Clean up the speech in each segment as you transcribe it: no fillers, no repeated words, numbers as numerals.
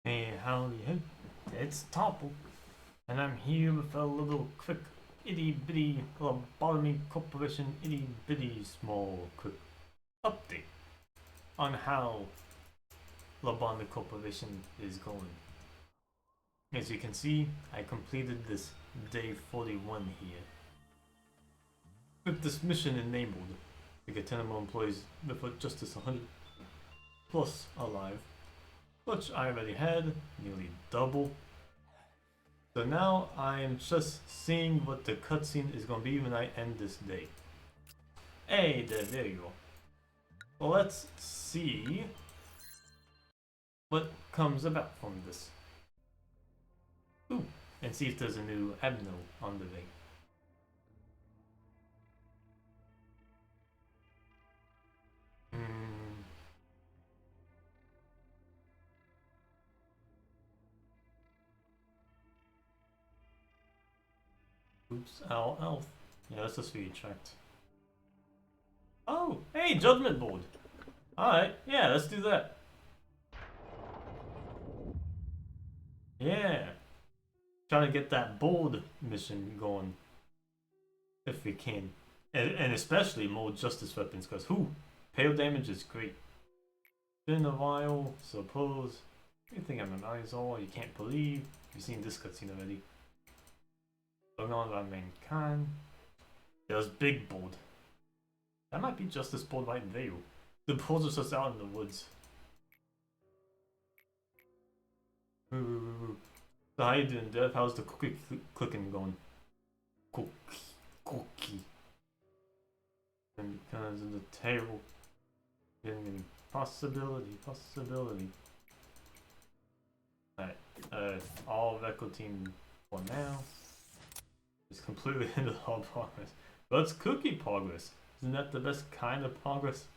Hey, howdy, hey, it's Topple, and I'm here with a little quick itty bitty lobotomy corporation itty bitty small quick update on how lobotomy corporation is going. As you can see, I completed this day 41 here. With this mission enabled, we get 10 more employees with Justice 100 plus alive, which I already had, nearly double. So now I'm just seeing what the cutscene is going to be when I end this day. Hey, there you go. Well, let's see what comes about from this. Ooh, and see if there's a new admiral on the way. Oops, elf. Yeah, let's just retract. Oh, hey, Judgment Board. Alright, yeah, let's do that. Yeah. Trying to get that board mission going. If we can. And especially more justice weapons, because pale damage is great. Been a while, suppose. You think I'm an eyesore, you can't believe. You've seen this cutscene already. Going on about mankind. There's Big Board. That might be Justice Board right there. The boards are just out in the woods. So how you doing, Dev? How's the cookie clicking going? Cookie. And because of the table. Getting possibility. Alright, all record team for now. It's completely into all progress. But it's cookie progress. Isn't that the best kind of progress?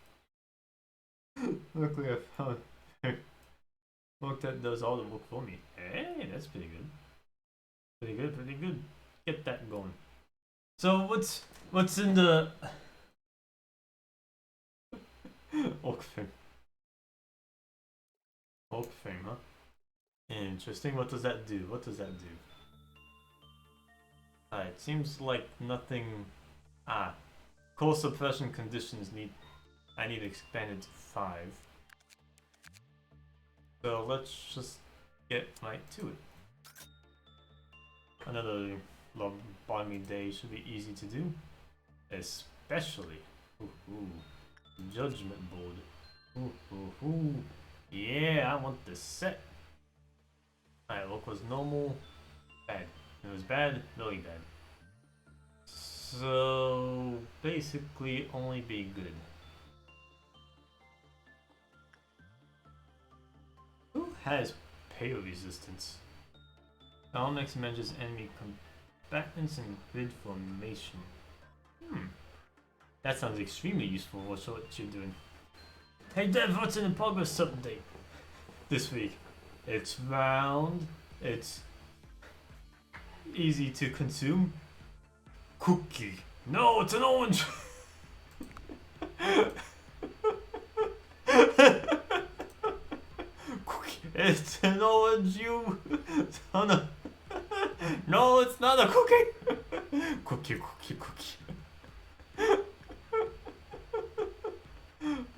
Luckily I found a book that does all the work for me. Hey, that's pretty good. Pretty good. Get that going. So what's in the Orc frame, huh? Interesting. What does that do? It seems like nothing. Core suppression conditions I need expanded to 5. So let's just get right to it. Another lobotomy day should be easy to do. Especially Judgment Board. Yeah, I want this set. Alright, look was normal. Bad. It was bad, really bad. So basically only be good. Who has pale resistance? Almex manages enemy combatants in grid formation. That sounds extremely useful. What's what you're doing? Hey Dev, what's in the progress update this week? It's round. It's easy to consume. Cookie. No, it's an orange. Cookie. It's an orange, you son of. No, it's not a cookie. Cookie.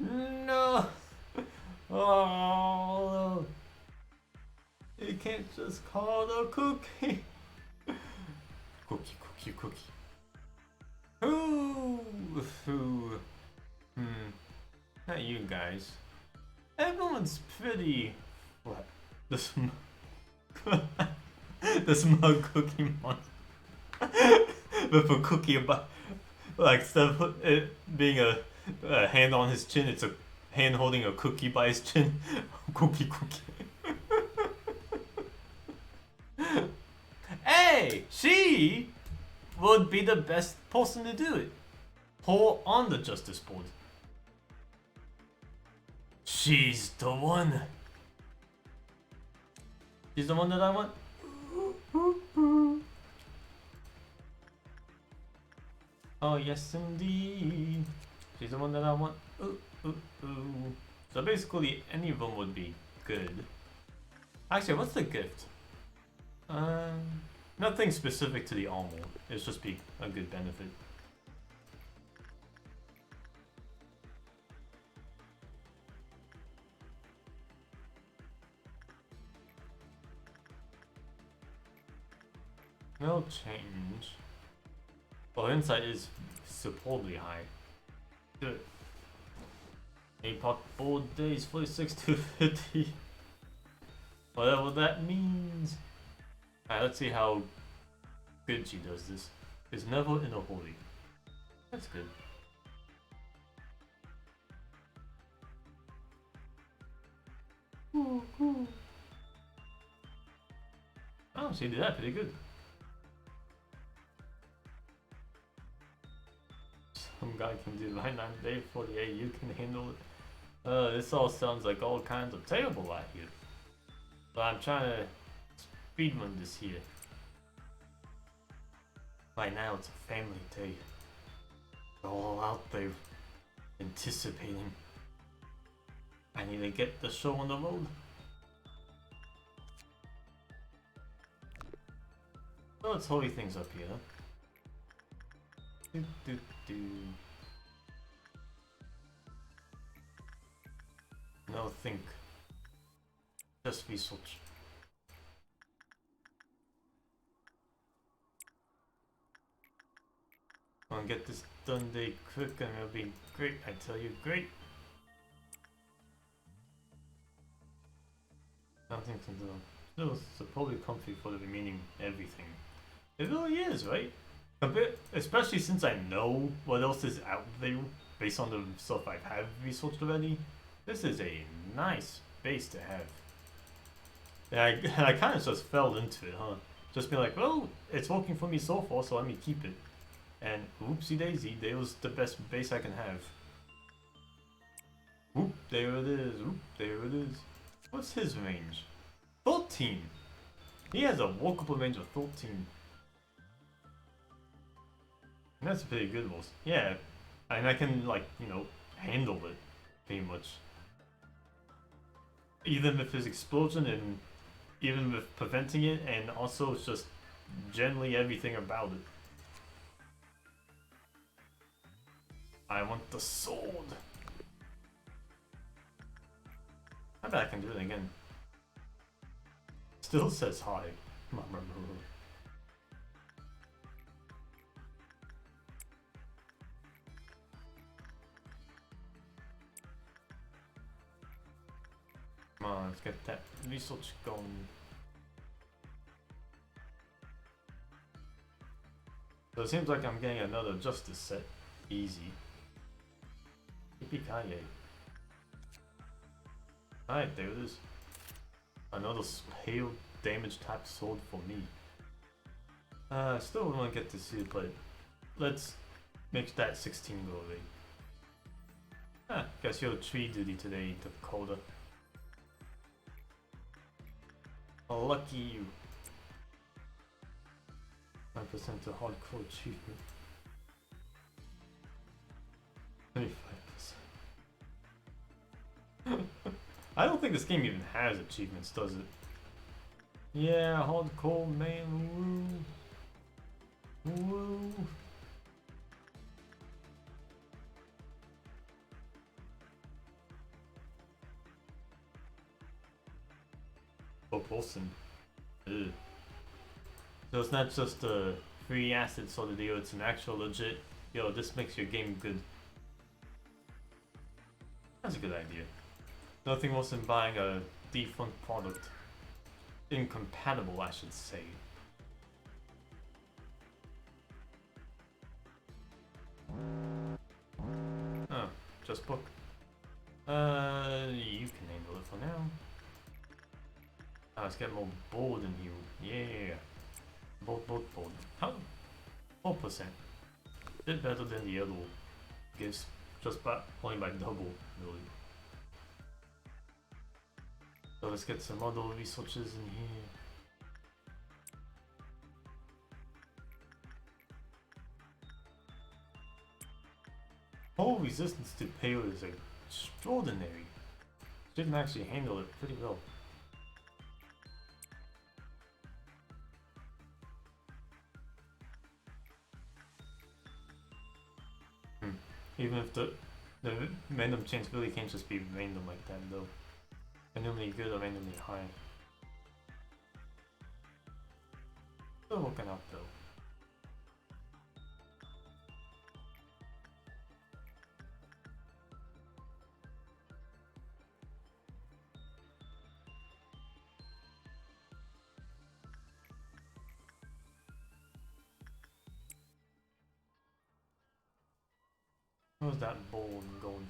No. Oh. You can't just call it a cookie. Cookie. Not you guys. Everyone's pretty. What? The smug cookie monster. With a cookie about, like, instead of it being a hand on his chin, it's a hand holding a cookie by his chin. Cookie. Hey, she would be the best person to do it. Pour on the Justice Board. She's the one. She's the one that I want. Oh yes indeed. She's the one that I want. So basically any of them would be good. Actually, what's the gift? Nothing specific to the armor. It's just be a good benefit. No change. Well, insight is superbly high. Good. APOC board days 46 to 50. Whatever that means. Alright, let's see how good she does this. Is never in a hurry. That's good. Ooh, ooh. Oh, she did that pretty good. Some guy can do line 9 day 48, you can handle it. This all sounds like all kinds of terrible out here. But I'm trying to speedrun this here. Right now it's a family day. We're all out there anticipating. I need to get the show on the road. So let's hurry things up here. Do, do, do. No, think. Just research. Gonna get this done day quick and it'll be great, I tell you, great. Nothing to do. Still, it's probably comfy for the remaining everything. It really is, right? A bit, especially since I know what else is out there based on the stuff I have researched already. This is a nice base to have. And I kind of just fell into it, huh? Just be like, well, it's working for me so far, so let me keep it. And oopsie daisy, there was the best base I can have. Oop, there it is. Oop, there it is. What's his range? 13! He has a walkable range of 13. And that's a pretty good one. Yeah, and I can, like, you know, handle it, pretty much. Even with his explosion and even with preventing it, and also just generally everything about it. I want the sword. I bet I can do it again. Still says hi. Come on, let's get that research going. So it seems like I'm getting another justice set. Easy. Yippee-ki-yay. Alright, there it is. Another hail damage type sword for me. I still want to get to see it, but let's make that 16 go away. Ah, guess you're tree duty today, Dakota. Oh, lucky you. 9% to hardcore achievement. 25%. I don't think this game even has achievements, does it? Yeah, hardcore man, woo. Woo. Propulsion. Ugh. So it's not just a free asset sort of deal, it's an actual legit, yo, this makes your game good. That's a good idea. Nothing worse than buying a defunct product. Incompatible, I should say. Oh, just book. You can handle it for now. Let's get more board in you. Yeah. Board. How? 4%. Bit better than the other gifts. Just only by double, really. So let's get some other researches in here. Whole resistance to payload is extraordinary. Didn't actually handle it pretty well. Even if the random chance really can't just be random like that though. Randomly good or randomly high. Still working out though. How's that ball going?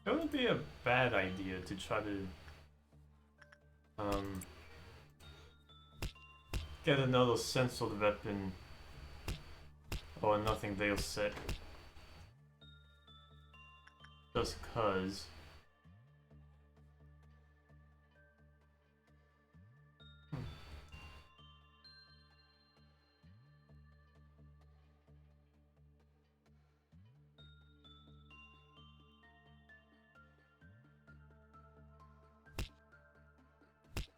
It wouldn't be a bad idea to try to get another censored weapon or nothing they'll set. Just cause.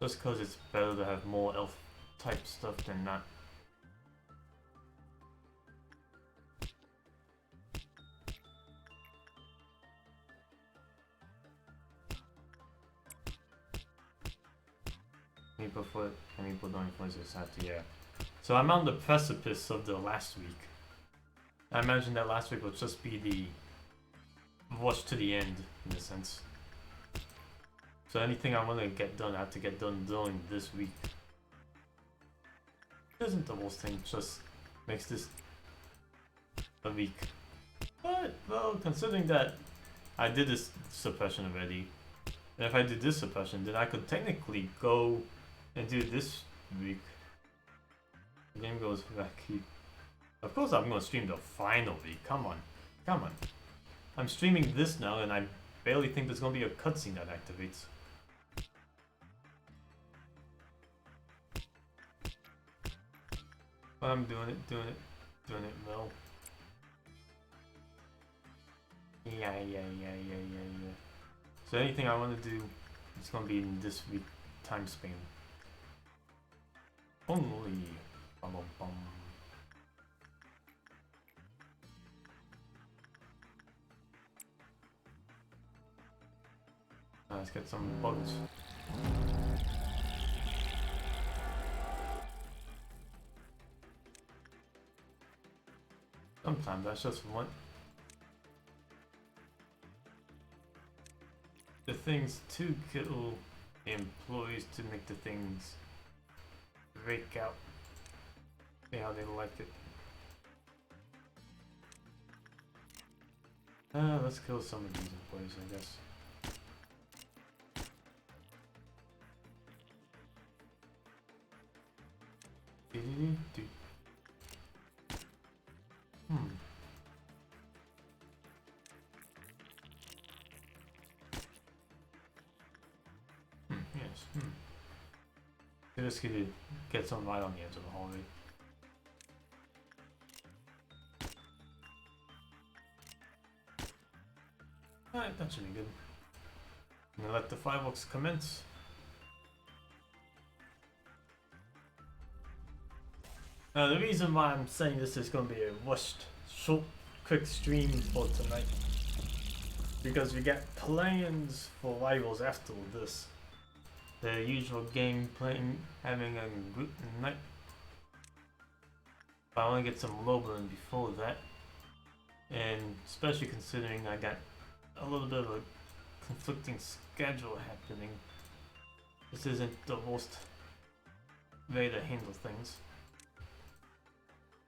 Just cause it's better to have more elf type stuff than not. People foot and people don't influence this after, yeah. So I'm on the precipice of the last week. I imagine that last week will just be the rush to the end, in a sense. So anything I want to get done, I have to get done during this week. It isn't the worst thing, just makes this a week. But, well, considering that I did this suppression already, and if I did this suppression, then I could technically go and do this week. The game goes wacky. Of course I'm gonna stream the final week, come on. Come on. I'm streaming this now and I barely think there's gonna be a cutscene that activates. But I'm doing it well. Yeah. So anything I want to do, it's gonna be in this week time span. Only. Bum, bum, bum. Let's get some bugs. Sometimes that's just one. The things to kill employees to make the things break out. See how they like it. Let's kill some of these employees, I guess. Yes. Just gonna get some right on the edge of the hallway. Alright, that should be good. I'm gonna let the fireworks commence. Now the reason why I'm saying this is gonna be a rushed, short, quick stream for tonight, because we get plans for rivals after this. The usual game playing, having a good night. But I want to get some Loban before that, and especially considering I got a little bit of a conflicting schedule happening. This isn't the most way to handle things.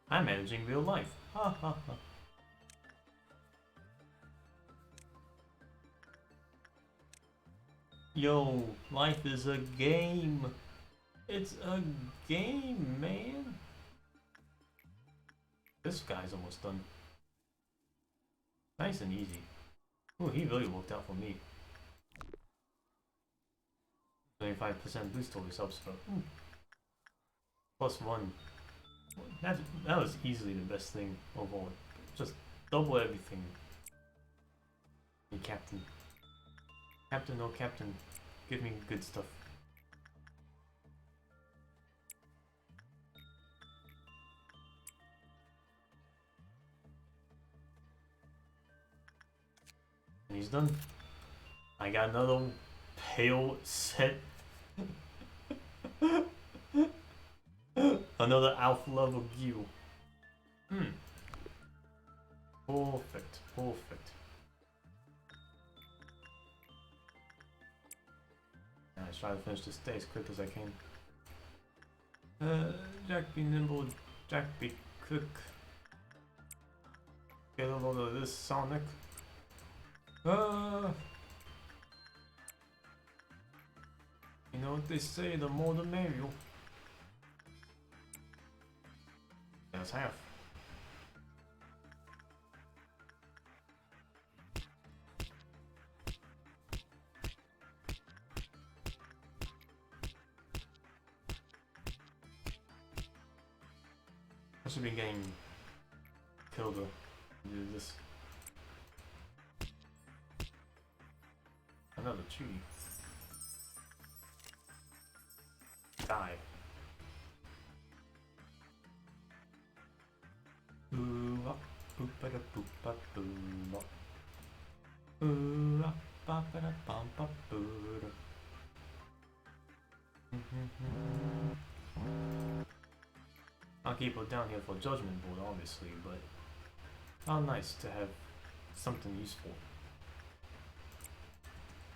I'm managing real life. Ha ha ha. Yo, life is a game. It's a game, man. This guy's almost done. Nice and easy. Oh, he really worked out for me. 25% boost always helps, but +1. That was easily the best thing overall. Just double everything. Hey, Captain. Captain, oh Captain, give me good stuff. And he's done. I got another pale set. Another alpha level Gil. Perfect, perfect. Let's try to finish this day as quick as I can. Jack be nimble, Jack be quick. Get a load of this Sonic. You know what they say, the more the merrier. That's half. I should be getting killed to do this. Another tree. Die. Ooh, boop ba da boop ba boo. Ooh, ba ba da bum ba boo. I'll keep it down here for Judgment Board, obviously, but how nice to have something useful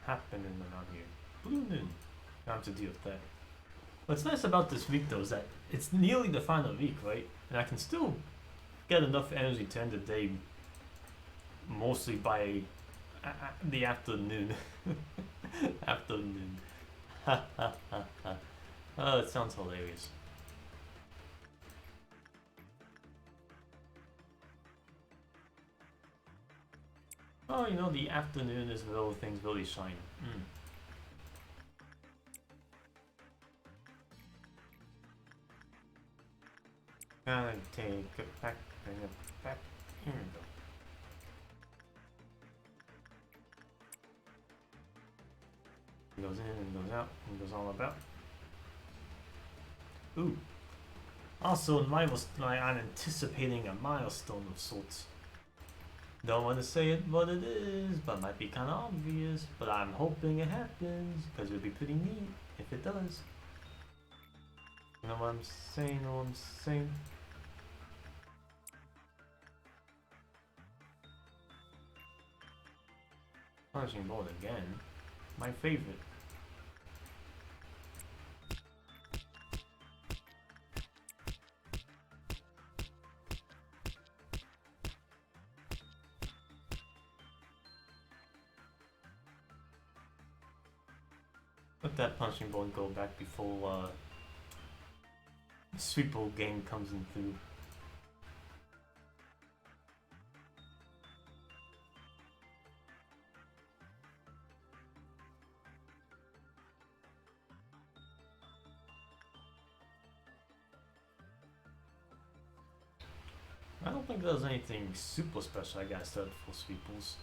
happening around here. Blue Moon. I have to deal with that. What's nice about this week, though, is that it's nearly the final week, right? And I can still get enough energy to end the day mostly by the afternoon. Afternoon. Ha ha ha ha. Oh, it sounds hilarious. Oh, you know, the afternoon is where things really shine. Gotta take it back, bring it back. Here we go. It goes in and goes out and goes all about. Ooh. Also, I'm anticipating a milestone of sorts. Don't want to say it what it is, but might be kind of obvious. But I'm hoping it happens, because it would be pretty neat if it does. You know what I'm saying? Know what I'm saying? Punishing board again. My favorite. Let that punching ball go back before Sweeple game comes in through. I don't think there's anything super special I got set for Sweeples.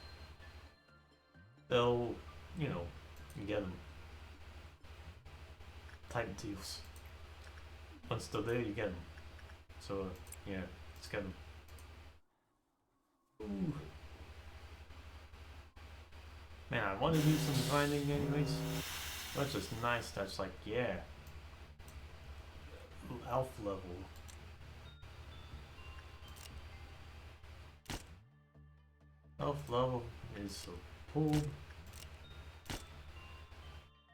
They'll, you know, you get them. Type deals. Once they're there, you get them. So, yeah, let's get them. Ooh. Man, I want to do some grinding anyways. That's just nice. That's like, yeah. Elf level. Elf level is so cool.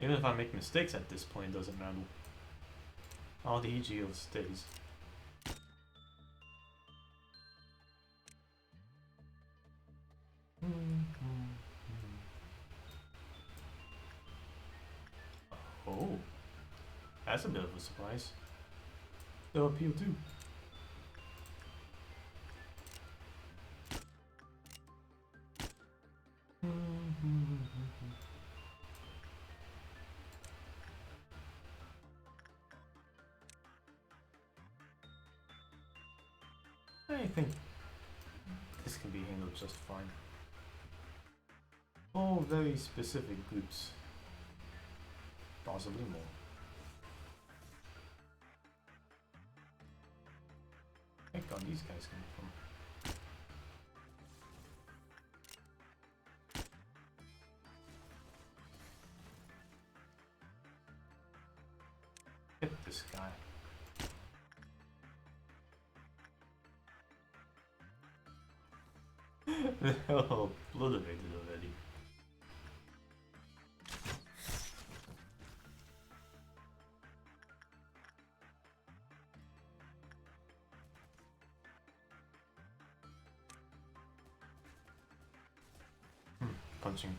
Even if I make mistakes at this point, it doesn't matter. All the EGO stays. Oh, that's a bit of a surprise. They'll appeal too. I think this can be handled just fine. All very specific groups. Possibly more. Where are these guys coming from? Hit this guy. Oh, obliterated already. Punching.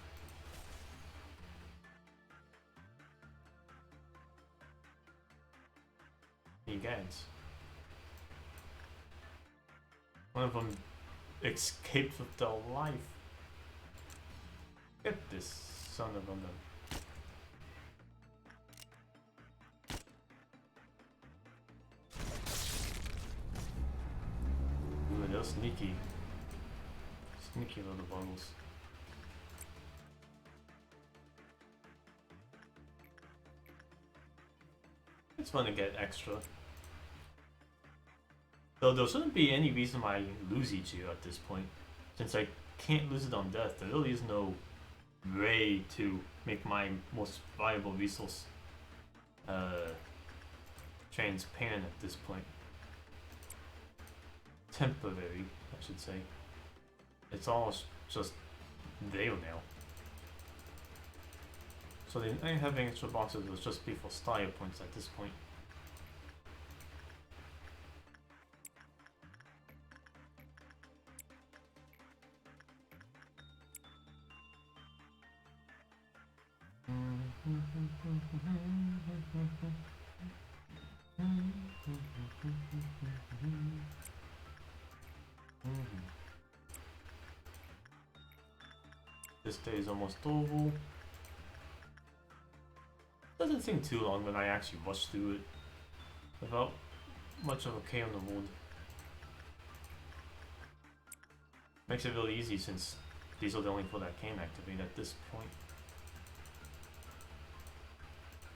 Hey guys. One of them escaped with their life. Get this son of a gun. Ooh, they're sneaky. Sneaky little bungles. It's fun to get extra. Though there shouldn't be any reason why I lose each year at this point. Since I can't lose it on death, there really is no way to make my most valuable resource transparent at this point. Temporary, I should say. It's all just there now. So the only having extra boxes was just be for style points at this point. This day is almost over. Doesn't seem too long when I actually rush through it without much of a K on the board. Makes it really easy since these are the only four that can activate at this point.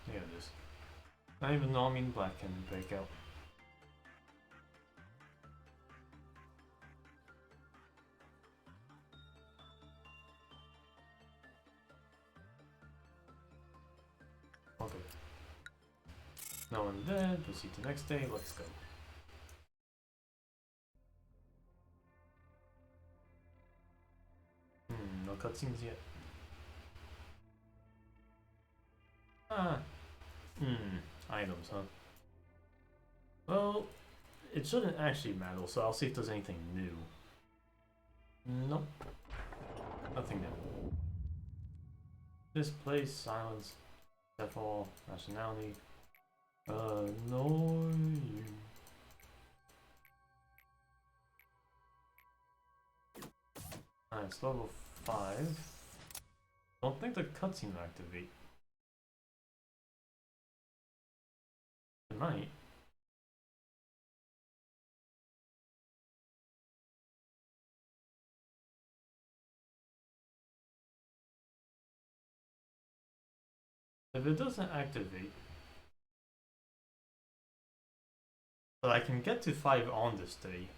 There it is. Not even Armin Black can break out. Okay. No one dead. Proceed to next day. Let's go. No cutscenes yet. Items, huh? Well, it shouldn't actually matter, so I'll see if there's anything new. Nope. Nothing new. This place, silence, default, nationality. Annoying. Alright, it's level 5. Don't think the cutscene will activate. It might. If it doesn't activate, but I can get to 5 on this day.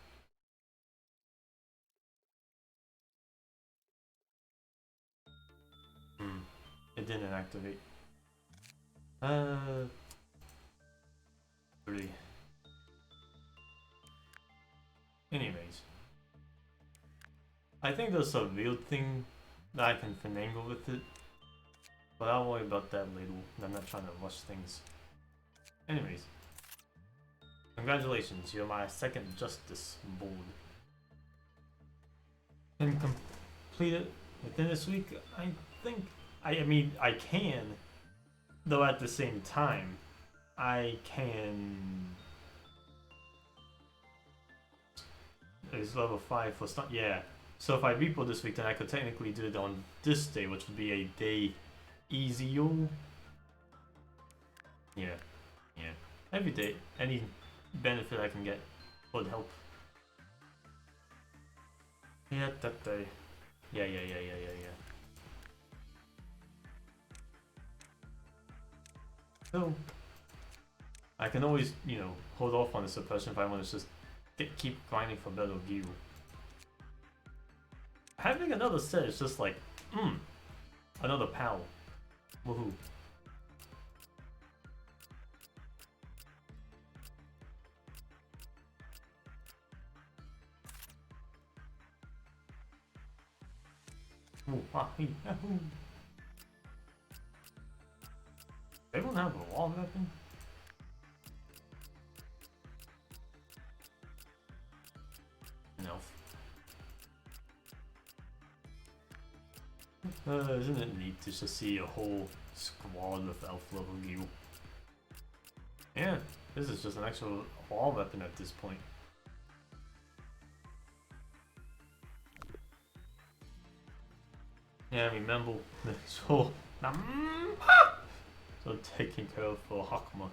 It didn't activate. 3. Anyways. I think there's a weird thing that I can finagle with it. But I'll worry about that later. I'm not trying to rush things. Anyways. Congratulations, you're my second Justice board. And complete it within this week? I think... I mean, I can. Though at the same time, I can... It's level 5 for start. Yeah. So if I repo this week, then I could technically do it on this day, which would be a day easier. Yeah. Yeah. Every day, any benefit I can get would help. Yeah, that day. Yeah. So, I can always, you know, hold off on the suppression if I want to just keep grinding for better gear. Having another set is just like, another pal. Woohoo. Ooh, ah, hee, yahoo. Everyone have a wall weapon? No. Isn't it neat to just see a whole squad of elf level you? Yeah, this is just an actual wall weapon at this point. Yeah, remember so taking care of for Hockma.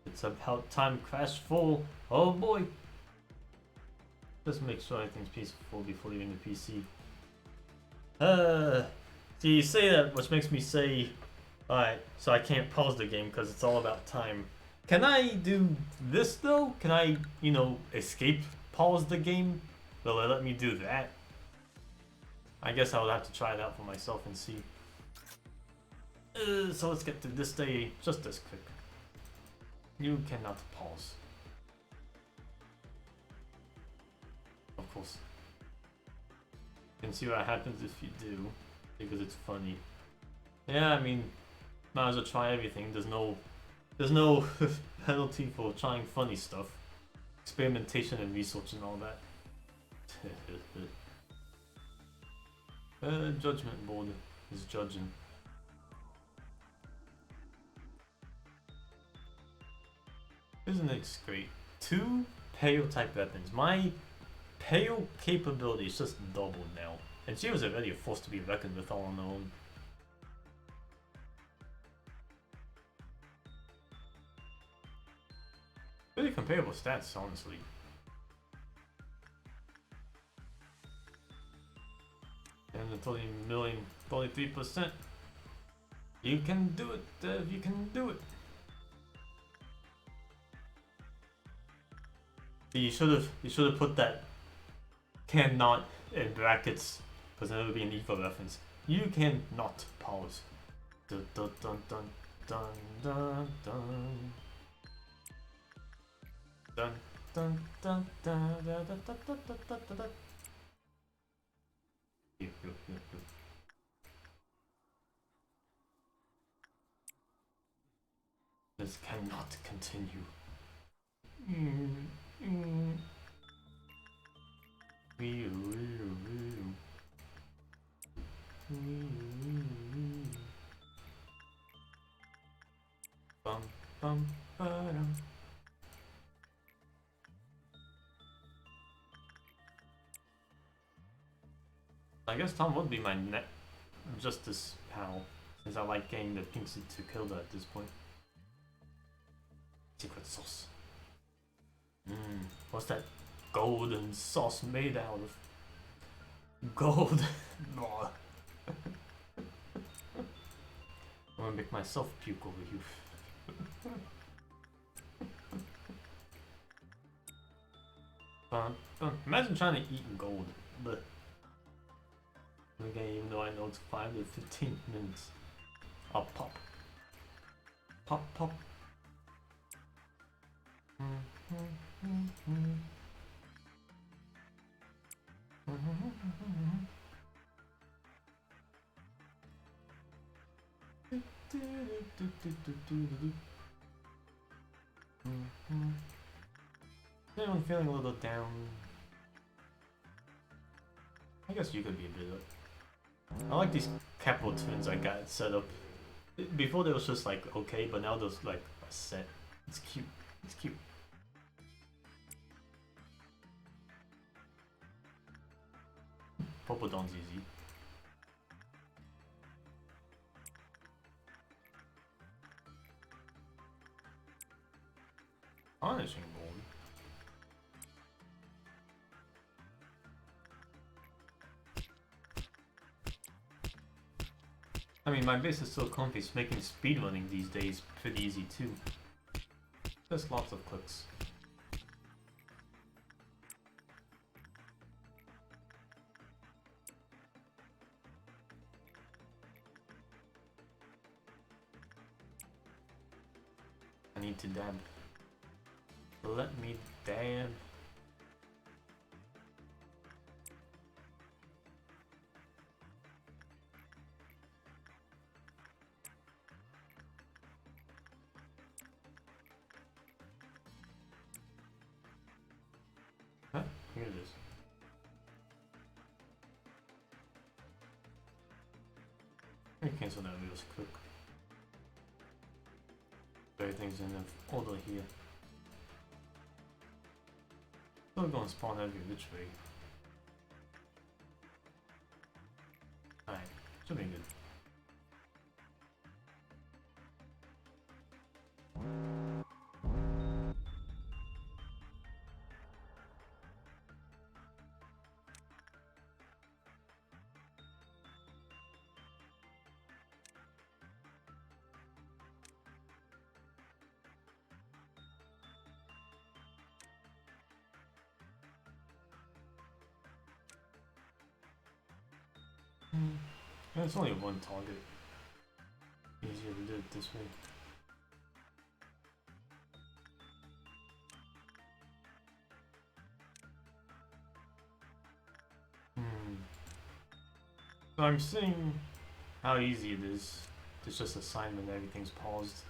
It's about time crash full. Oh boy! Just make sure everything's peaceful before leaving the PC. See, you say that, which makes me say, alright, so I can't pause the game because it's all about time. Can I do this though? Can I, you know, escape pause the game? Will it let me do that? I guess I would have to try it out for myself and see. So let's get through this day just this quick. You cannot pause. Of course. You can see what happens if you do, because it's funny. Yeah, I mean, might as well try everything. There's no penalty for trying funny stuff. Experimentation and research and all that. Judgment board is judging. Isn't it great? 2 pale type weapons. My pale capability is just doubled now. And she was already a force to be reckoned with all on her own. Pretty comparable stats, honestly. And the 20 million, 23%. You can do it, Dev, you can do it. You should have put that cannot in brackets, because that would be an equal reference. You cannot pause. Dun dun dun dun dun dun dun. Dun dun dun dun dun dun dun dun dun dun dun. This cannot continue. Bum, bum, ba-dum. I guess Tom would be my justice pal, since I like getting the pink suit to kill that at this point. Secret sauce. What's that golden sauce made out of? Gold. I'm gonna make myself puke over you. Imagine trying to eat gold, but again, even though I know it's 5 to 15 minutes, I'll pop. Pop, pop. I'm feeling a little down. I guess you could be a bit up. I like these capital twins I got set up. Before they was just like okay, but now there's like a set. It's cute. It's cute. Purple Dawn's easy. Honestly, gold. I mean, my base is so comfy, so making speedrunning these days pretty easy too. Just lots of clicks. I need to dab. Let me dab. here it is. Let me cancel that real quick. Everything's in order here. Still gonna spawn every which way. Alright, should be good. Yeah, it's only one target. Easier to do it this way. So I'm seeing how easy it is to just assign when everything's paused.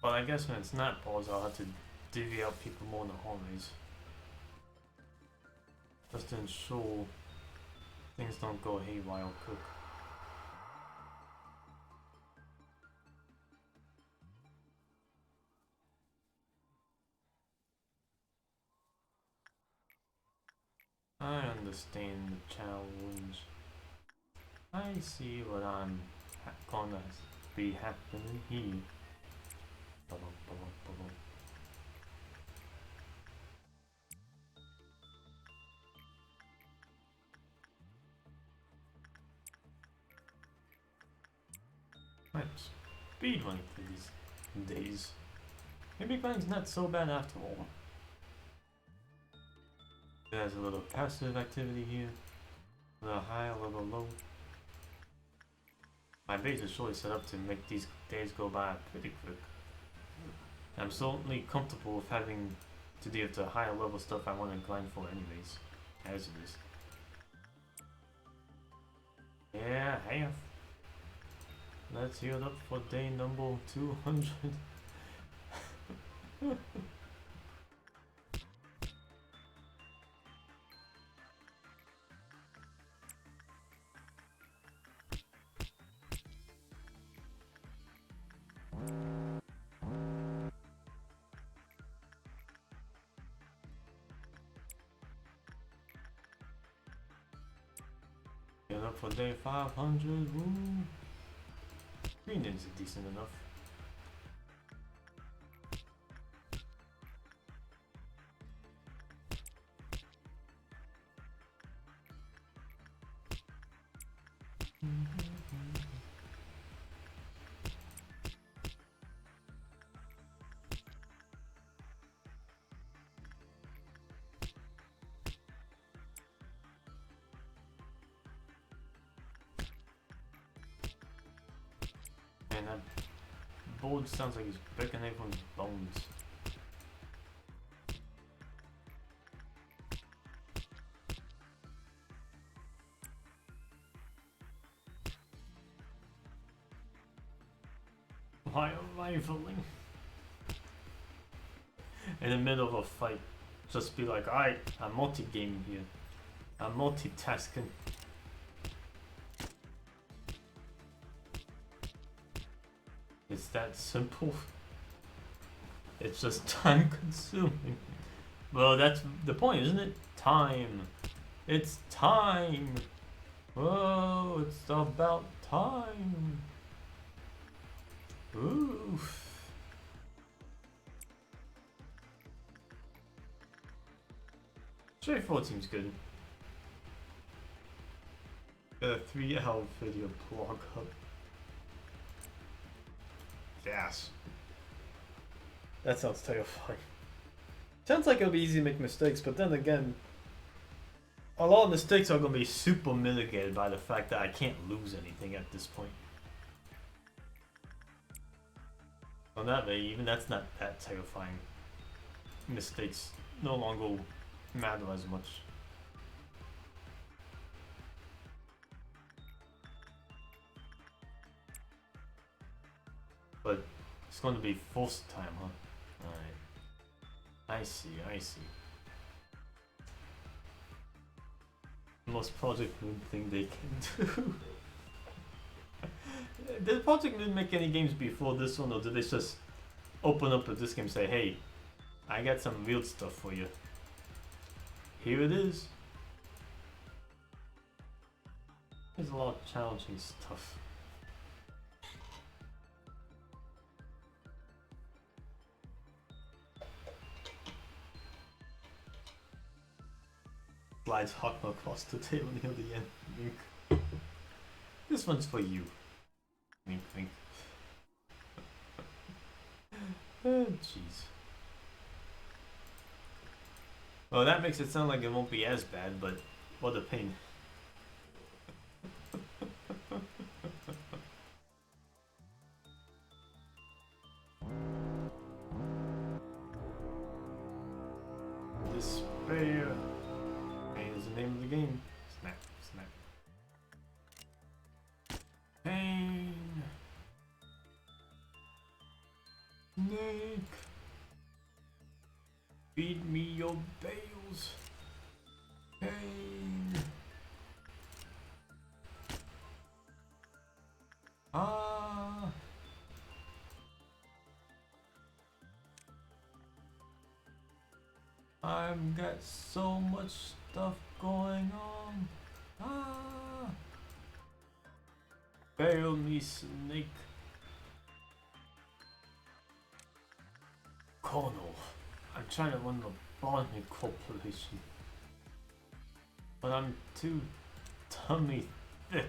But I guess when it's not paused, I'll have to divvy up people more in the hallways. Just to ensure things don't go haywire quick. I understand the challenge. I see what I'm gonna be happening here. Right, speed running for these days. Maybe grinding's not so bad after all. There's a little passive activity here. A little high, a little low. My base is surely set up to make these days go by pretty quick. I'm certainly comfortable with having to deal with the higher level stuff I want to grind for anyways. As it is. Yeah, half. Let's heal up for day number 200. Heal up for day 500. Woo. Green is decent enough. And that board sounds like he's breaking everyone's bones. Why rifling? In the middle of a fight, just be like, alright, I'm multi-gaming here. I'm multitasking. It's that simple. It's just time consuming. Well, that's the point, isn't it? Time. It's time. Oh, it's about time. Oof. Straightforward seems good. Got a 3-hour video blog up. Yes. That sounds terrifying. Sounds like it'll be easy to make mistakes, but then again, a lot of mistakes are going to be super mitigated by the fact that I can't lose anything at this point. On that way, even that's not that terrifying. Mistakes no longer matter as much. But it's going to be forced time, huh? Alright. I see, I see. most Project Moon thing they can do. Did Project Moon make any games before this one, or did they just open up with this game and say, hey, I got some weird stuff for you. Here it is. There's a lot of challenging stuff. Slides Hockma across the table near the end. Wink. This one's for you. Wink, wink. Oh, jeez. Well, that makes it sound like it won't be as bad, but what a pain. Despair. Pain is the name of the game. Snap, snap. Pain. Snake. Feed me your bales. Pain. Ah. I've got so much stuff going on. Ah. Bail me, snake. Colonel. I'm trying to run the Botany Corporation, but I'm too tummy thick,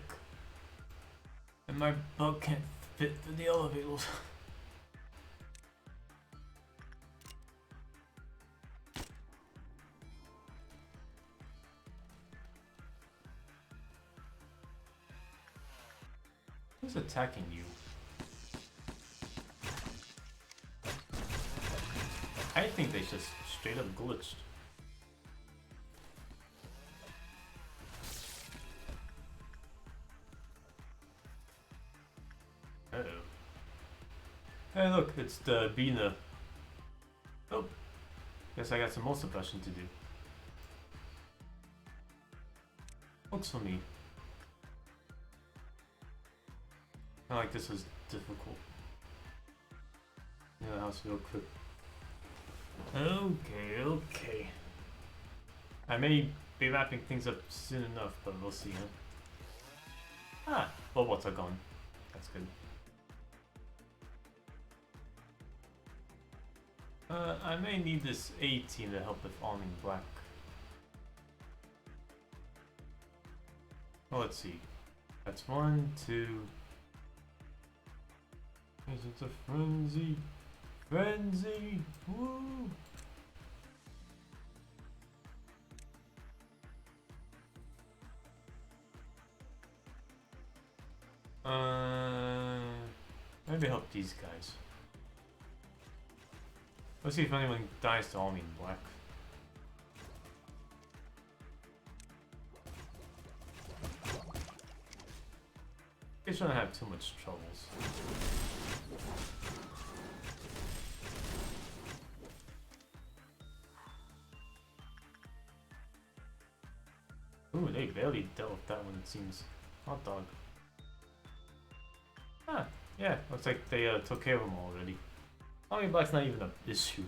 and my butt can't fit through the elevators. Who's attacking you? I think they just straight up glitched. Uh-oh. Hey look, it's the Bina. Oh, guess I got some more suppression to do. Looks for me. Not like this was difficult. Yeah, the house real quick. Okay, okay. I may be wrapping things up soon enough, but we'll see, huh? Ah, robots are gone. That's good. I may need this A team to help with arming black. Well, let's see. That's 1, 2. Is it a frenzy? Frenzy! Woo! Maybe help these guys. Let's see if anyone dies to army in black. They shouldn't have too much troubles. Ooh, they barely dealt with that one, it seems. Hot dog. Ah, yeah, looks like they took care of them already. Army black's not even an issue.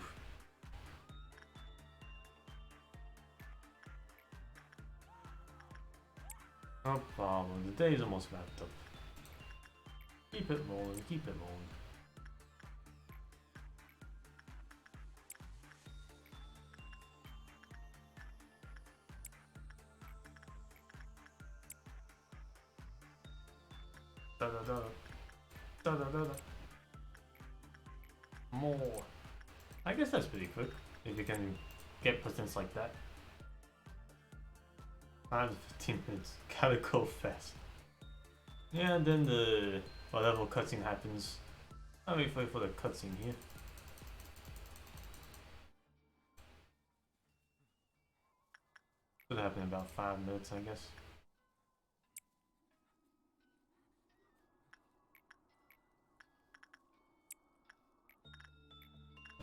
No problem, the day's almost wrapped up. Keep it rolling, keep it rolling. Da da da da da da da. More. I guess that's pretty quick if you can get percents like that. 5 to 15 minutes. Gotta go fast. Yeah, and then the whatever cutscene happens. I'll wait for the cutscene here. Should happen in about 5 minutes, I guess.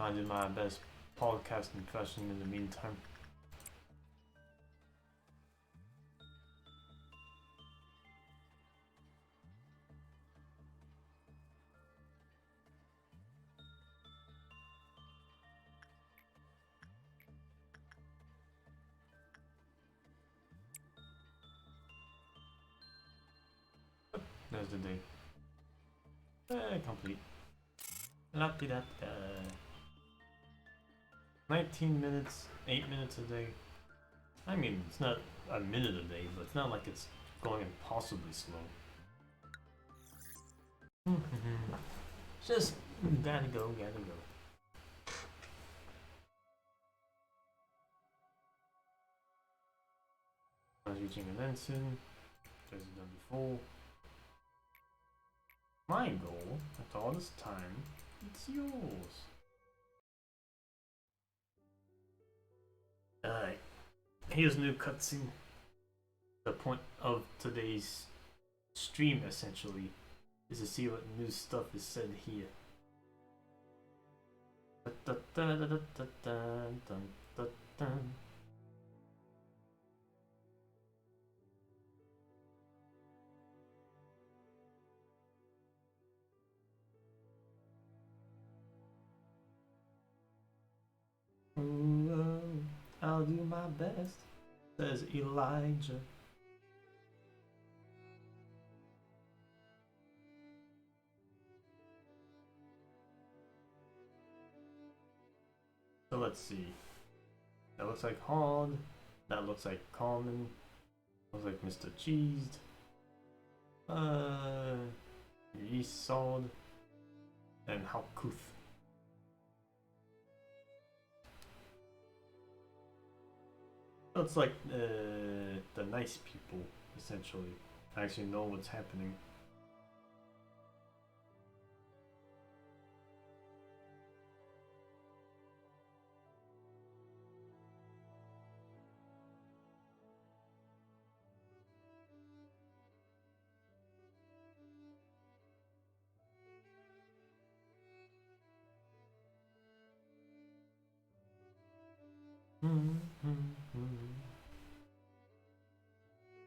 I did my best podcast impression in the meantime. today. Complete. La -di -da -da. 19 minutes, 8 minutes a day. I mean, it's not a minute a day, but it's not like it's going impossibly slow. Just gotta go, gotta go. I was reaching an end soon, as I've done before. My goal, after all this time, it's yours. Alright, here's a new cutscene. The point of today's stream, essentially, is to see what new stuff is said here. Ooh, I'll do my best, says Elijah. So let's see. That looks like hard. That looks like common. Looks like Mr. Cheesed. Yeast Sod. And Halkuth. Looks like the nice people, essentially, actually know what's happening.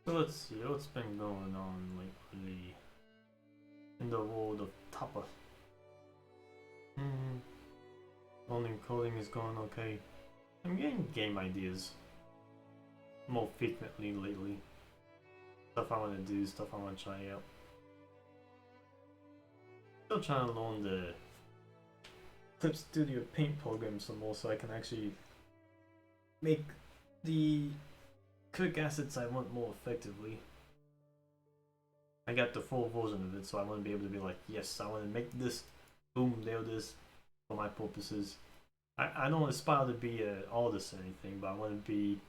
So let's see what's been going on lately in the world of Tapa. Learning coding is going okay. I'm getting game ideas more frequently lately. Stuff I want to do, stuff I want to try out. Still trying to learn the Clip Studio Paint program some more so I can actually make the quick assets I want more effectively. I got the full version of it, so I want to be able to be like, yes, I want to make this, boom, there it is, for my purposes. I don't aspire to be an artist or anything, but I want to be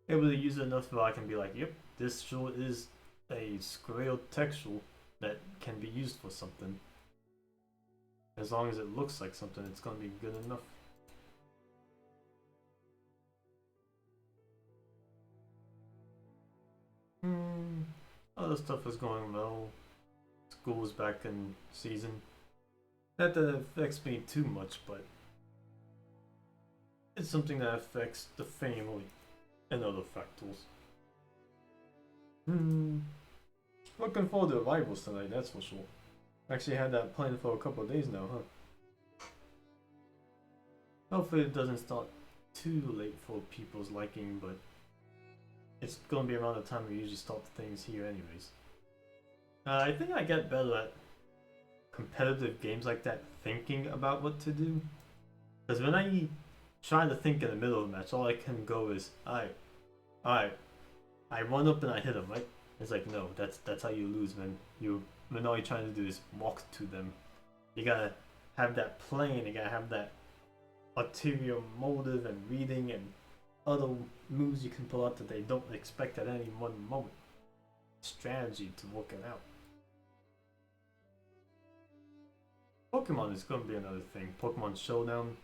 able to use it enough where I can be like, yep, this sure is a square texture that can be used for something. As long as it looks like something, it's going to be good enough. Other stuff is going well. School's back in season. Not that it affects me too much, but it's something that affects the family and other factors. Looking forward to rivals tonight, that's for sure. Actually had that planned for a couple of days now, huh? Hopefully it doesn't start too late for people's liking, but it's gonna be around the time we usually start things here anyways. I think I get better at competitive games like that, thinking about what to do. Because when I try to think in the middle of a match, all I can go is, alright, I run up and I hit him, right? It's like, no, that's how you lose, man. When all you're trying to do is walk to them. You gotta have that plan, you gotta have that ulterior motive and reading and other moves you can pull out that they don't expect at any one moment. Strategy to work it out. Pokemon is going to be another thing. Pokemon Showdown,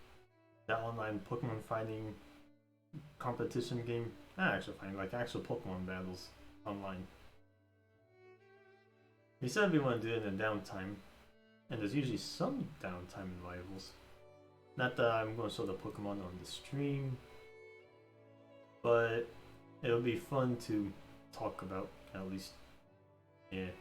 that online Pokemon fighting competition game. Not actual fighting, like actual Pokemon battles online. We said we want to do it in downtime, and there's usually some downtime in Rivals. Not that I'm going to show the Pokemon on the stream, but it'll be fun to talk about, at least. Yeah.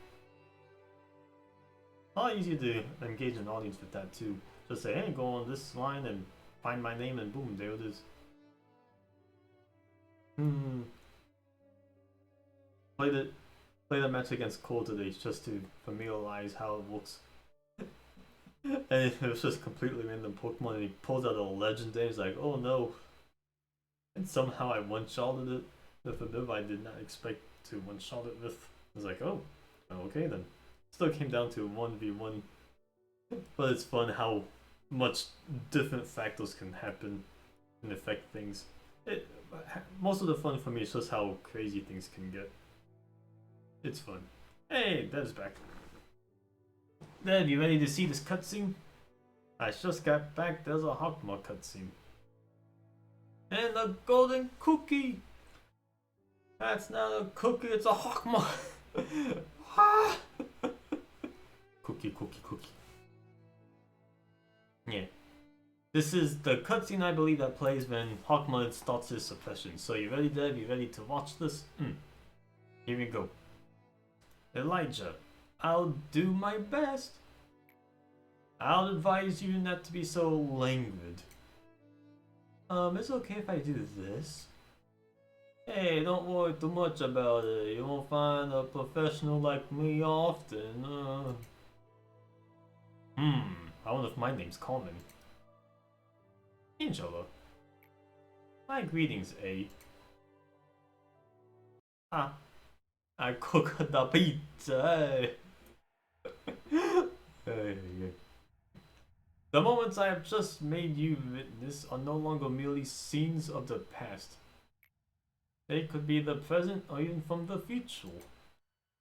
A lot easier to engage an audience with that too. Just say, hey, go on this line and find my name and boom, there it is. Played it Played a match against Cole today just to familiarize how it looks. And it was just completely random Pokemon, and he pulls out a legendary. He's like, oh no. And somehow I one-shotted it with a move I did not expect to one-shot it with. I was like, oh, okay then. Still came down to 1v1. But it's fun how much different factors can happen and affect things. Most of the fun for me is just how crazy things can get. It's fun. Hey, Dev's back. Dev, you ready to see this cutscene? I just got back, there's a Hockma cutscene. And a golden cookie! That's not a cookie, it's a Hockma! Cookie. Yeah. This is the cutscene I believe that plays when Hockma starts his suppression. So you ready, Dev? You ready to watch this? Here we go. Elijah, I'll do my best. I'll advise you not to be so languid. It's okay if I do this. Hey, don't worry too much about it. You won't find a professional like me often. I wonder if my name's common. Angela. My greetings, A. I cook the pizza. The moments I have just made you witness are no longer merely scenes of the past. They could be the present or even from the future.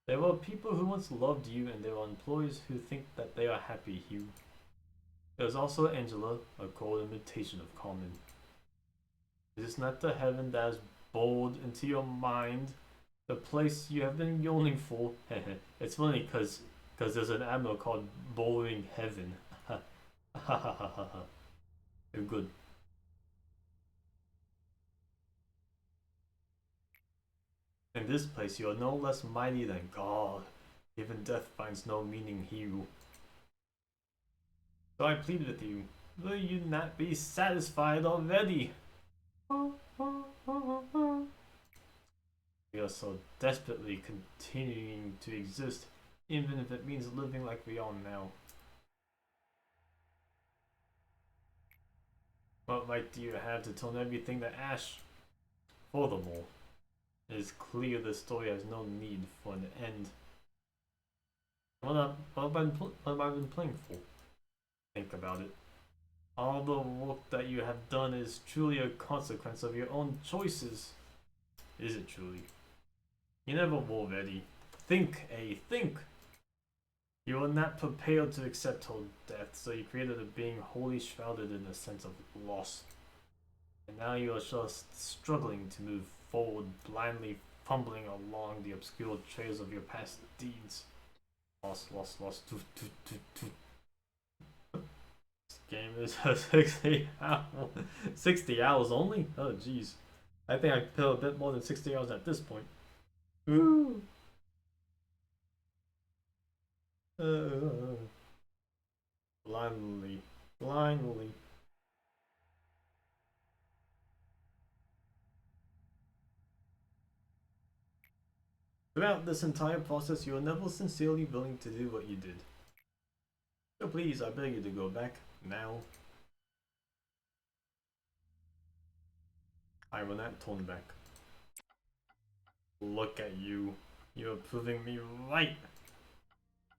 There were people who once loved you, and there are employees who think that they are happy here. There's also Angela, a cold imitation of Carmen. Is this not the heaven that has bored into your mind? The place you have been yearning for? It's funny because there's an admiral called Boring Heaven. You're good. In this place, you are no less mighty than God. Even death finds no meaning here. So I plead with you, will you not be satisfied already? We are so desperately continuing to exist, even if it means living like we are now. What right do you have to turn everything to ash? Furthermore, it is clear the story has no need for an end. What have I been playing for? Think about it. All the work that you have done is truly a consequence of your own choices. Is it truly? You never were ready. Think, A, think! You were not prepared to accept her death, so you created a being wholly shrouded in a sense of loss. And now you are just struggling to move forward, blindly fumbling along the obscure trails of your past deeds. Lost. This game is 60 hours only? Oh jeez. I think I played a bit more than 60 hours at this point. Ooh. Blindly. Throughout this entire process, you were never sincerely willing to do what you did. So please, I beg you to go back, now. I will not turn back. Look at you. You are proving me right.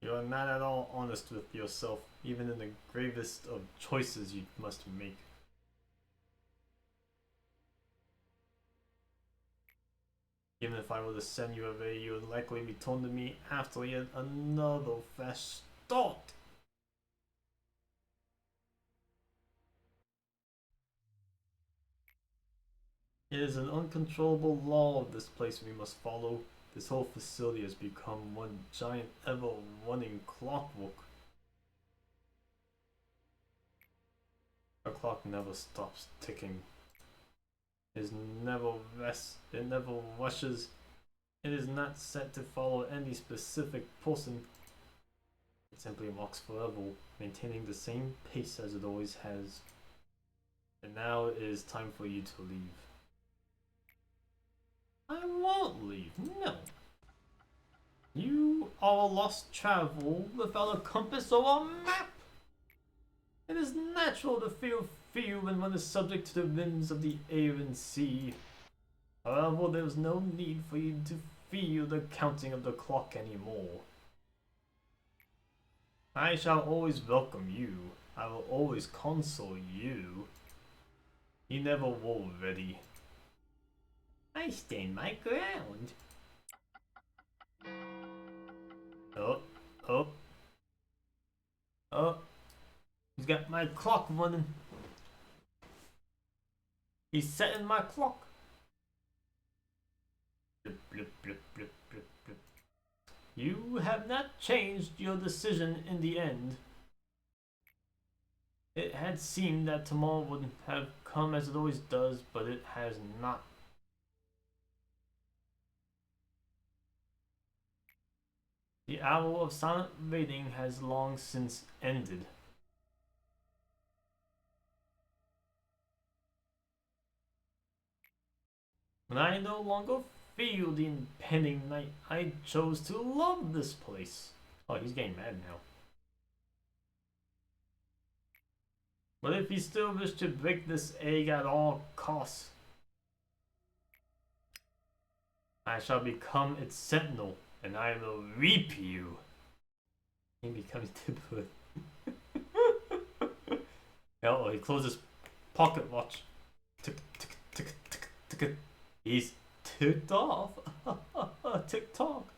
You are not at all honest with yourself, even in the gravest of choices you must make. Even if I were to send you away, you would likely return to me after yet another fresh start. It is an uncontrollable law of this place we must follow. This whole facility has become one giant ever-running clockwork. A clock never stops ticking. It never rests, it never rushes. It is not set to follow any specific person. It simply walks forever, maintaining the same pace as it always has. And now it is time for you to leave. I won't leave, no. You are lost travel without a compass or a map. It is natural to feel fear when one is subject to the winds of the air and sea. However, there is no need for you to feel the counting of the clock anymore. I shall always welcome you. I will always console you. You never were ready. I stand my ground. Oh, oh, oh. He's got my clock running. He's setting my clock. Blip, blip, blip, blip, blip, blip. You have not changed your decision in the end. It had seemed that tomorrow would have come as it always does, but it has not. The hour of silent waiting has long since ended. When I no longer feel the impending night, I chose to love this place. Oh, he's getting mad now. But if you still wish to break this egg at all costs, I shall become its sentinel, and I will reap you. He becomes Tipwood. Oh, he closes pocket watch. Tick, tick, tick, tick, tick. He's ticked off. Tick tock.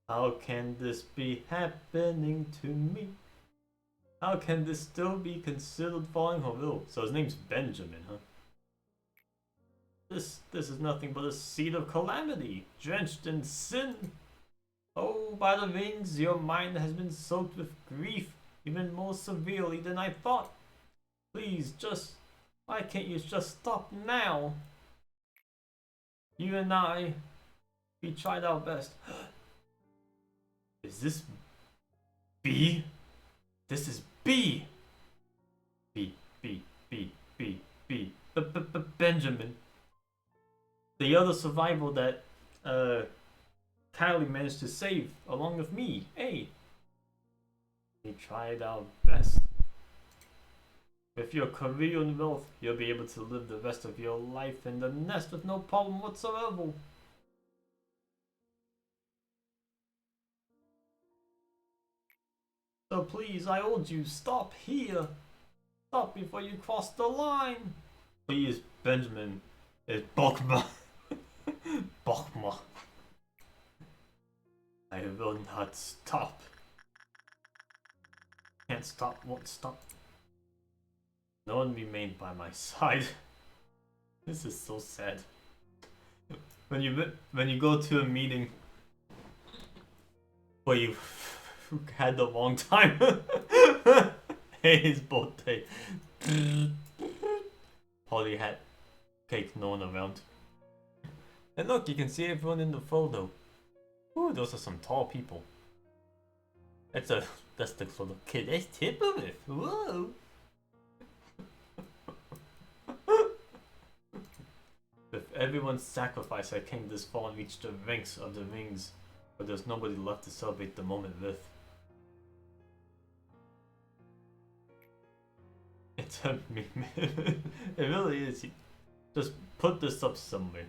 How can this be happening to me? How can this still be considered falling her will? So his name's Benjamin, huh? This is nothing but a seed of calamity, drenched in sin. Oh, by the rings, your mind has been soaked with grief, even more severely than I thought. Please, why can't you just stop now? You and I, we tried our best. Is this B? This is B. B, B, B, B, B. Benjamin. The other survivor that Kylie managed to save along with me. Hey. We tried our best. With your career and wealth, you'll be able to live the rest of your life in the nest with no problem whatsoever. So please, I urge you, stop here. Stop before you cross the line. Please, Benjamin. It's Hockma. Hockma. I will not stop. Can't stop, won't stop. No one remained by my side. This is so sad. When you go to a meeting where you had the wrong time. Hey, his birthday. Holly hat. Cake, no one around. And look, you can see everyone in the photo. Ooh, those are some tall people. That's the little kid. That's Tipperith. Whoa. With everyone's sacrifice, I came this far and reached the ranks of the rings, but there's nobody left to celebrate the moment with. It's a meme. It really is. Just put this up somewhere.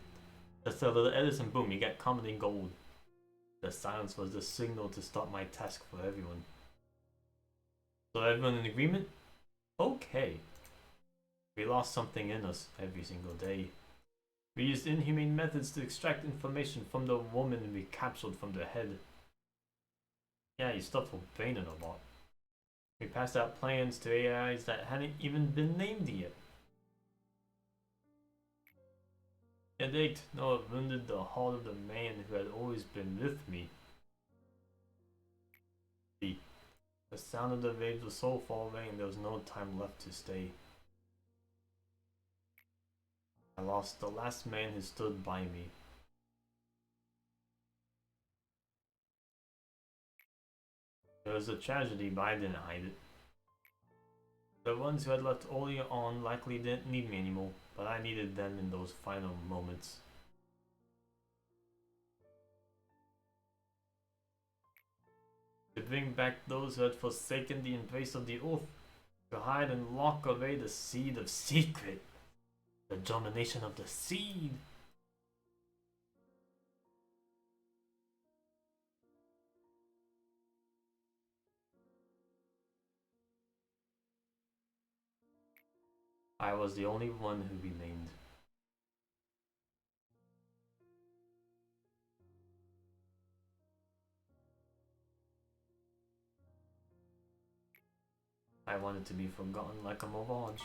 Just a little edit and boom, you get comedy gold. The silence was the signal to start my task for everyone. So everyone in agreement? Okay. We lost something in us every single day. We used inhumane methods to extract information from the woman we captured from the head. Yeah, you stuffed her brain in a lot. We passed out plans to AIs that hadn't even been named yet. It ached, no, it wounded the heart of the man who had always been with me. The sound of the waves was so far away and there was no time left to stay. I lost the last man who stood by me. It was a tragedy, but I didn't hide it. The ones who had left earlier on likely didn't need me anymore, but I needed them in those final moments. bring back those who had forsaken the embrace of the oath, to hide and lock away the seed of secret, the germination of the seed. I was the only one who remained. I wanted to be forgotten like a mirage.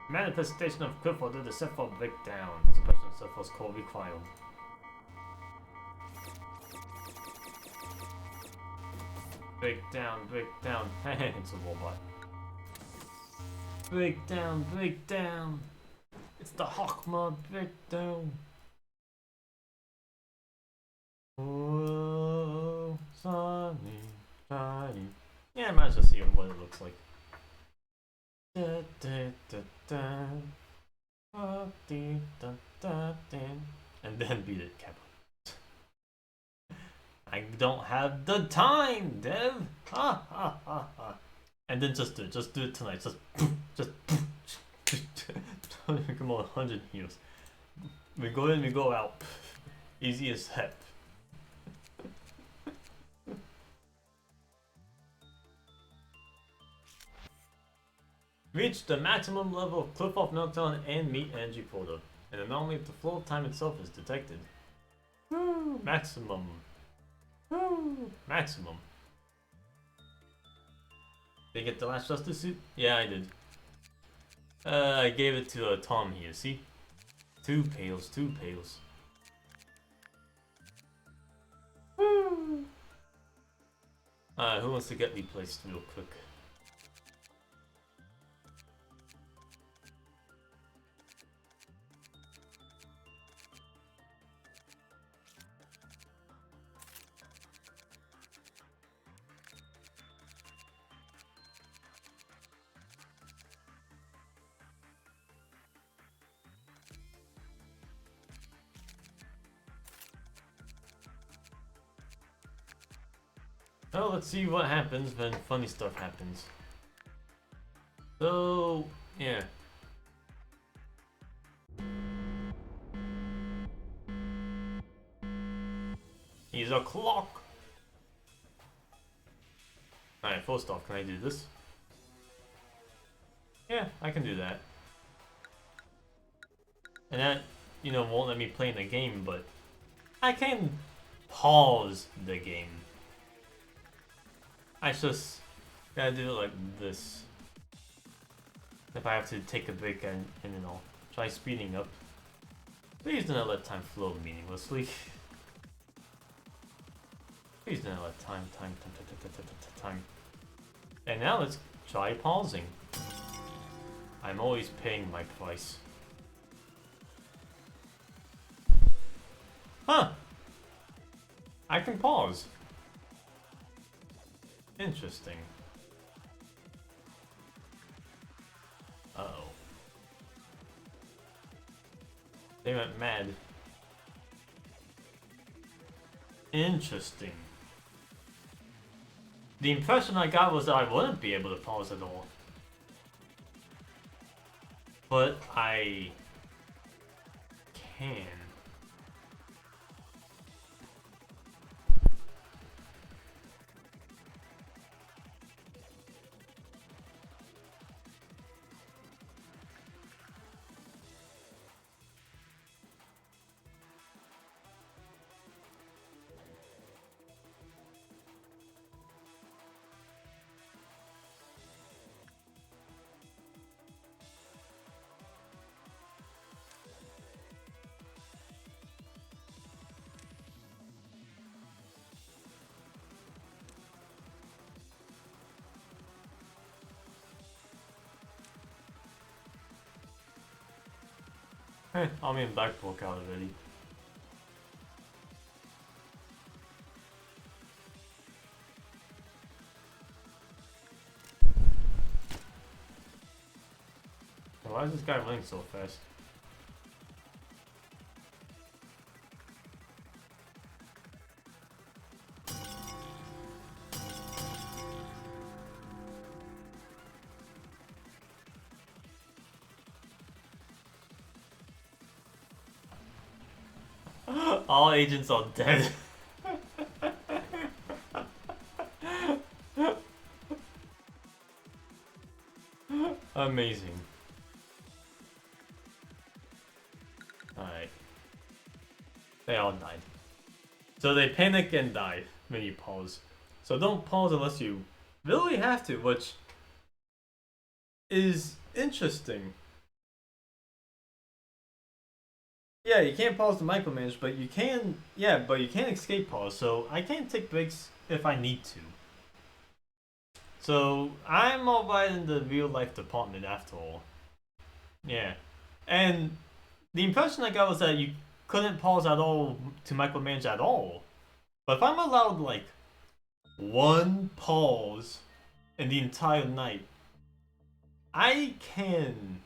Manifestation of Clifford did the Sephiroth breakdown. Suppression of Sephiroth's core required. Breakdown, breakdown. It's a robot. Breakdown, breakdown. It's the Hockma breakdown. Oh, sunny, shiny. Yeah, I might as well see what it looks like. Da, da, da, da. And then beat it, Kappa. I don't have the time, Dev. Ha ha ha ha. And then just do it tonight. Just come on, 100 heals. We go in, we go out. Easy as heck. Reach the maximum level of Cliff-Off Meltdown and meet energy quota. An anomaly of the flow of time itself is detected. Woo! Maximum. Woo! Maximum. Did you get the last Justice suit? Yeah, I did. I gave it to Tom here, see? 2 pails, 2 pails. Woo! Who wants to get replaced real quick? Well, let's see what happens when funny stuff happens. So, yeah. He's a clock! Alright, first off, can I do this? Yeah, I can do that. And that, you know, won't let me play in the game, but I can pause the game. I just gotta do it like this. If I have to take a break and then I'll try speeding up. Please do not let time flow meaninglessly. Please do not let time. And now let's try pausing. I'm always paying my price. Huh! I can pause. Interesting. Uh-oh. They went mad. Interesting. The impression I got was that I wouldn't be able to pause at all. But I can. I'm in back book out already. Why is this guy running so fast? All agents are dead. Amazing. Alright. They all died. So they panic and die when you pause. So don't pause unless you really have to, which is interesting. Yeah, you can't pause the micromanage, but you can. Yeah, but you can't escape pause. So I can take breaks if I need to. So I'm alright in the real life department after all. Yeah, and the impression I got was that you couldn't pause at all to micromanage at all. But if I'm allowed like one pause in the entire night, I can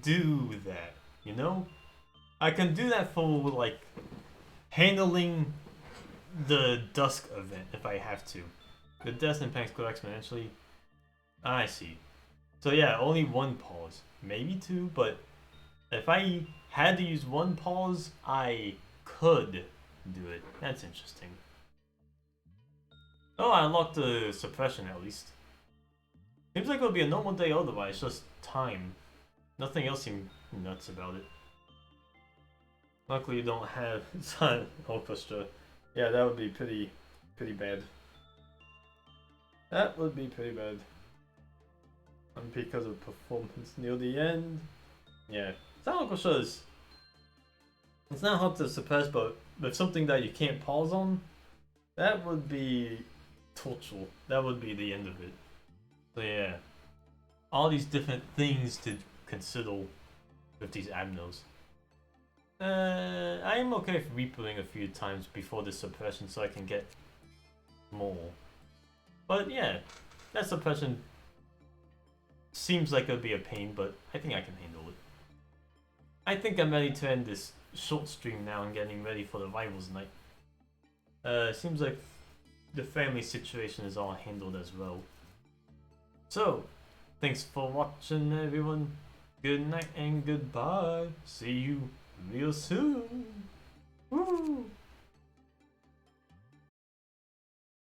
do that. You know, I can do that for like handling the dusk event if I have to. The death impacts go exponentially. I see. So yeah, only one pause, maybe two, but if I had to use one pause, I could do it. That's interesting. Oh, I unlocked the suppression at least. Seems like it'll be a normal day otherwise, just time. Nothing else seemed nuts about it. Luckily you don't have silent orchestra. Yeah, that would be pretty bad. That would be pretty bad. And because of performance near the end. Yeah. Silent orchestra is... It's not hard to suppress, but with something that you can't pause on, that would be torture. That would be the end of it. So yeah. All these different things to consider with these abnos. I'm okay with rebooting a few times before the suppression so I can get more. But yeah, that suppression seems like it'll be a pain, but I think I can handle it. I think I'm ready to end this short stream now and getting ready for the Rivals Night. Seems like the family situation is all handled as well. So, thanks for watching everyone. Good night and goodbye. See you real soon. Woo!